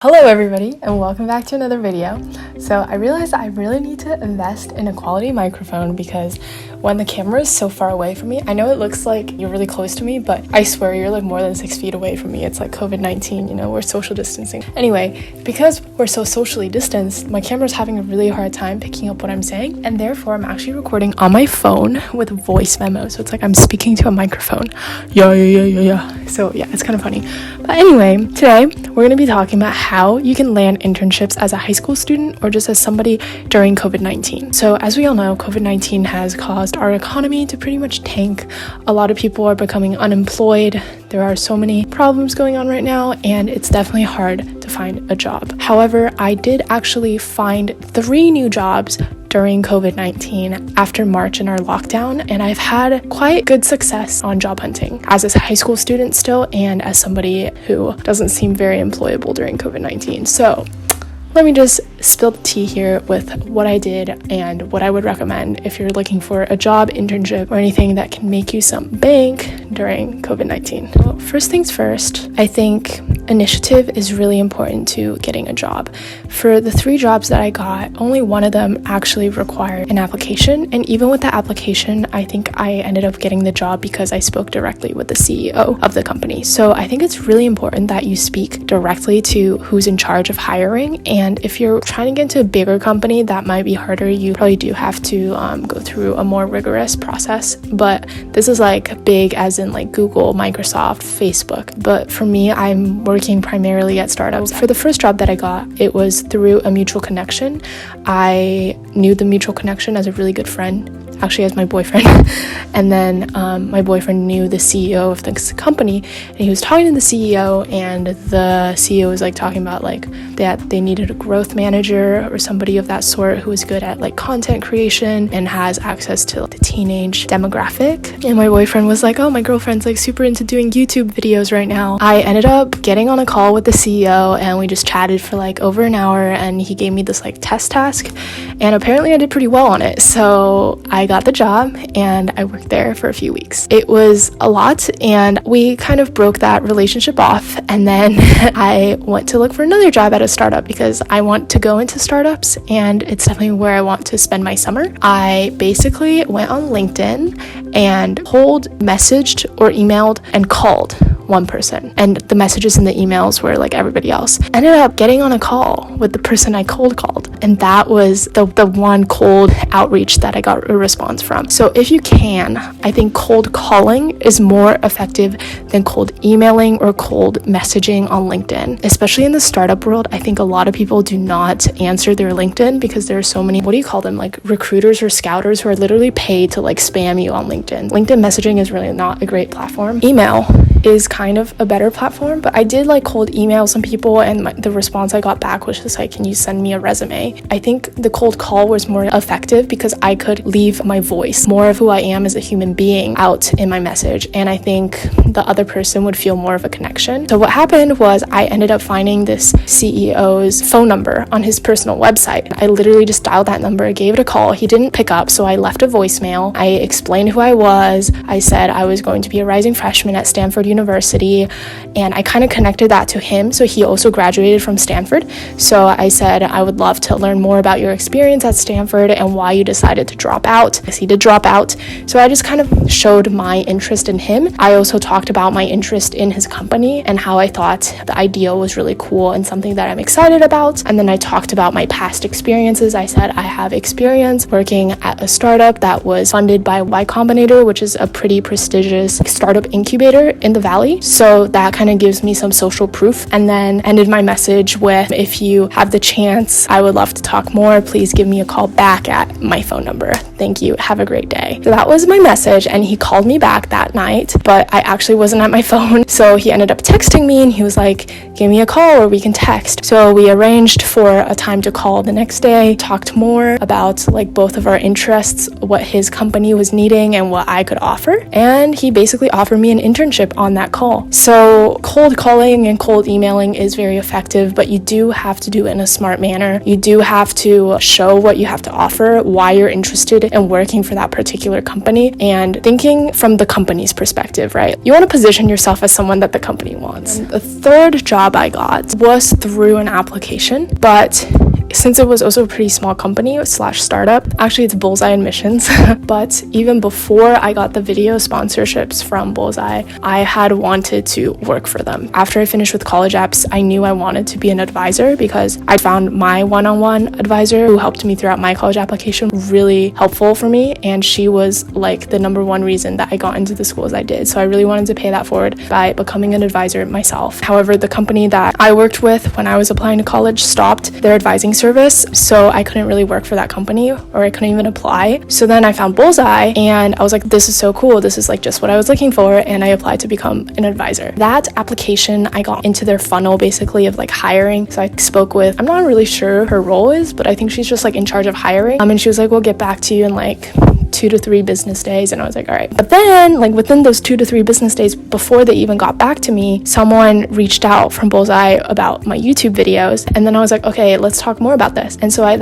Hello everybody and welcome back to another video. So I realized I really need to invest in a quality microphone because when the camera is so far away from me, I know it looks like you're really close to me, but I swear you're like more than 6 feet away from me. It's like COVID-19, we're social distancing. Anyway, because we're so socially distanced, my camera's having a really hard time picking up what I'm saying, and therefore I'm actually recording on my phone with voice memo. So it's like I'm speaking to a microphone. Yeah. So yeah, it's kind of funny. But anyway, today we're going to be talking about how you can land internships as a high school student or just as somebody during COVID-19. So as we all know, COVID-19 has caused our economy to pretty much tank. A lot of people are becoming unemployed. There are so many problems going on right now, and it's definitely hard to find a job. However, I did actually find 3 new jobs during COVID-19 after March in our lockdown, and I've had quite good success on job hunting as a high school student still and as somebody who doesn't seem very employable during COVID-19. So let me just spill the tea here with what I did and what I would recommend if you're looking for a job, internship, or anything that can make you some bank during COVID-19. Well, first things first, I think initiative is really important to getting a job. For the 3 jobs that I got, only one of them actually required an application, and even with the application, I think I ended up getting the job because I spoke directly with the CEO of the company. So I think it's really important that you speak directly to who's in charge of hiring, and if you're trying to get into a bigger company, that might be harder. You probably do have to go through a more rigorous process, but this is like big as in like Google, Microsoft, Facebook. But for me, I'm working primarily at startups. For the first job that I got, it was through a mutual connection. I knew the mutual connection as a really good friend, actually as my boyfriend. And then my boyfriend knew the CEO of this company, and he was talking to the CEO, and the CEO was like talking about like that they needed a growth manager or somebody of that sort who was good at like content creation and has access to like, the teenage demographic. And my boyfriend was like, oh, my girlfriend's like super into doing YouTube videos right now. I ended up getting on a call with the CEO, and we just chatted for like over an hour, and he gave me this like test task, and apparently I did pretty well on it. So I got the job and I worked there for a few weeks. It was a lot, and we kind of broke that relationship off, and then I went to look for another job at a startup because I want to go into startups, and it's definitely where I want to spend my summer. I basically went on LinkedIn and messaged or emailed and called one person, and the messages and the emails were like everybody else. Ended up getting on a call with the person I cold called, and that was the one cold outreach that I got a response from. So if you can, I think cold calling is more effective than cold emailing or cold messaging on LinkedIn. Especially in the startup world, I think a lot of people do not answer their LinkedIn because there are so many, what do you call them, like recruiters or scouters who are literally paid to like spam you on LinkedIn. LinkedIn messaging is really not a great platform. Email is kind of a better platform, but I did like cold email some people, and the response I got back was just like, can you send me a resume? I think the cold call was more effective because I could leave my voice, more of who I am as a human being, out in my message, and I think the other person would feel more of a connection. So what happened was I ended up finding this CEO's phone number on his personal website. I literally just dialed that number, gave it a call. He didn't pick up, so I left a voicemail. I explained who I was. I said I was going to be a rising freshman at Stanford University, and I kind of connected that to him. So he also graduated from Stanford. So I said, I would love to learn more about your experience at Stanford and why you decided to drop out, because he did drop out. So I just kind of showed my interest in him. I also talked about my interest in his company and how I thought the idea was really cool and something that I'm excited about. And then I talked about my past experiences. I said I have experience working at a startup that was funded by Y Combinator, which is a pretty prestigious startup incubator in the Valley. So that kind of gives me some social proof, and then ended my message with, if you have the chance, I would love to talk more. Please give me a call back at my phone number. Thank you. Have a great day. So that was my message, and he called me back that night, but I actually wasn't at my phone. So he ended up texting me, and he was like, give me a call or we can text. So we arranged for a time to call the next day, talked more about like both of our interests, what his company was needing and what I could offer. And he basically offered me an internship on that call. So cold calling and cold emailing is very effective, but you do have to do it in a smart manner. You do you have to show what you have to offer, why you're interested in working for that particular company, and thinking from the company's perspective, right? You want to position yourself as someone that the company wants. And the third job I got was through an application, but since it was also a pretty small company / startup, actually it's Bullseye Admissions, but even before I got the video sponsorships from Bullseye, I had wanted to work for them. After I finished with college apps, I knew I wanted to be an advisor because I found my one-on-one advisor who helped me throughout my college application really helpful for me, and she was like the number one reason that I got into the schools I did. So I really wanted to pay that forward by becoming an advisor myself. However, the company that I worked with when I was applying to college stopped their advising service, so I couldn't really work for that company, or I couldn't even apply. So then I found Bullseye and I was like, this is so cool, this is like just what I was looking for, and I applied to become an advisor. That application, I got into their funnel basically of like hiring. So I spoke with, I'm not really sure her role is, but I think she's just like in charge of hiring, and she was like, we'll get back to you in like 2 to 3 business days. And I was like, all right. But then like within those 2 to 3 business days before they even got back to me, someone reached out from Bullseye about my YouTube videos, and then I was like, okay, let's talk more about this. And so I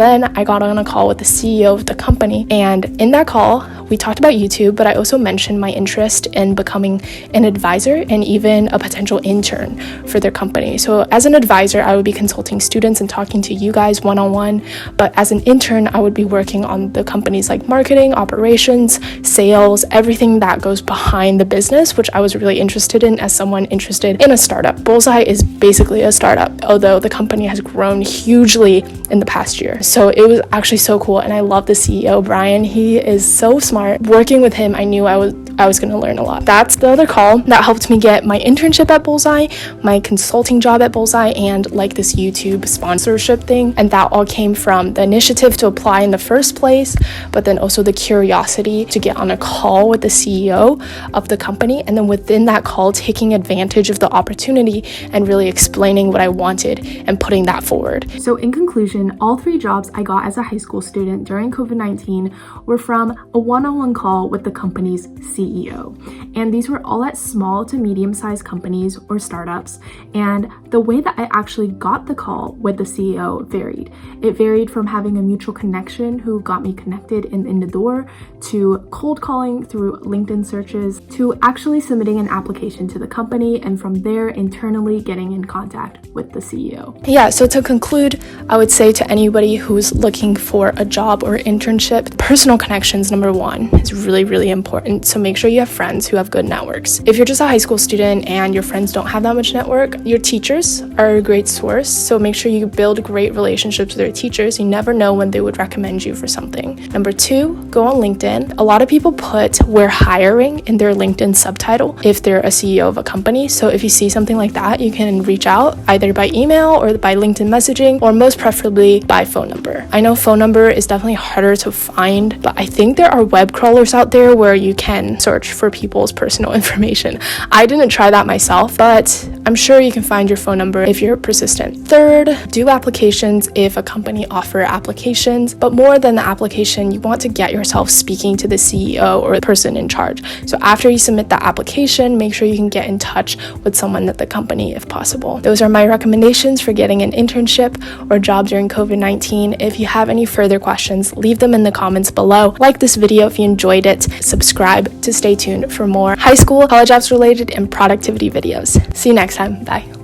got on a call with the CEO of the company, and in that call we talked about YouTube, but I also mentioned my interest in becoming an advisor and even a potential intern for their company. So as an advisor, I would be consulting students and talking to you guys one-on-one, but as an intern, I would be working on the company's like marketing, operations, sales, everything that goes behind the business, which I was really interested in as someone interested in a startup. Bullseye is basically a startup, although the company has grown hugely in the past year. So it was actually so cool, and I love the CEO, Brian. He is so smart. Working with him, I knew I was going to learn a lot. That's the other call that helped me get my internship at Bullseye, my consulting job at Bullseye, and like this YouTube sponsorship thing. And that all came from the initiative to apply in the first place, but then also the curiosity to get on a call with the CEO of the company, and then within that call taking advantage of the opportunity and really explaining what I wanted and putting that forward. So in conclusion, all 3 jobs I got as a high school student during COVID-19 were from a one-on-one call with the company's CEO. And these were all at small to medium-sized companies or startups. And the way that I actually got the call with the CEO varied. It varied from having a mutual connection who got me connected in the door, to cold calling through LinkedIn searches, to actually submitting an application to the company, and from there internally getting in contact with the CEO. Yeah, so to conclude, I would say to anybody who's looking for a job or internship, personal connections, number 1, is really, really important. So make sure you have friends who have good networks. If you're just a high school student and your friends don't have that much network, your teachers are a great source. So make sure you build great relationships with your teachers. You never know when they would recommend you for something. Number 2, go on LinkedIn. A lot of people put "we're hiring" in their LinkedIn subtitle if they're a CEO of a company. So if you see something like that, you can reach out either by email or by LinkedIn messaging, or most preferably by phone number. I know phone number is definitely harder to find, but I think there are web crawlers out there where you can search for people's personal information. I didn't try that myself, but I'm sure you can find your phone number if you're persistent. Third, do applications if a company offer applications, but more than the application, you want to get yourself speaking to the CEO or the person in charge. So after you submit that application, make sure you can get in touch with someone at the company if possible. Those are my recommendations for getting an internship or job during COVID-19. If you have any further questions, leave them in the comments below. Like this video if you enjoyed it. Subscribe to stay tuned for more high school, college apps related, and productivity videos. See you next time. Bye.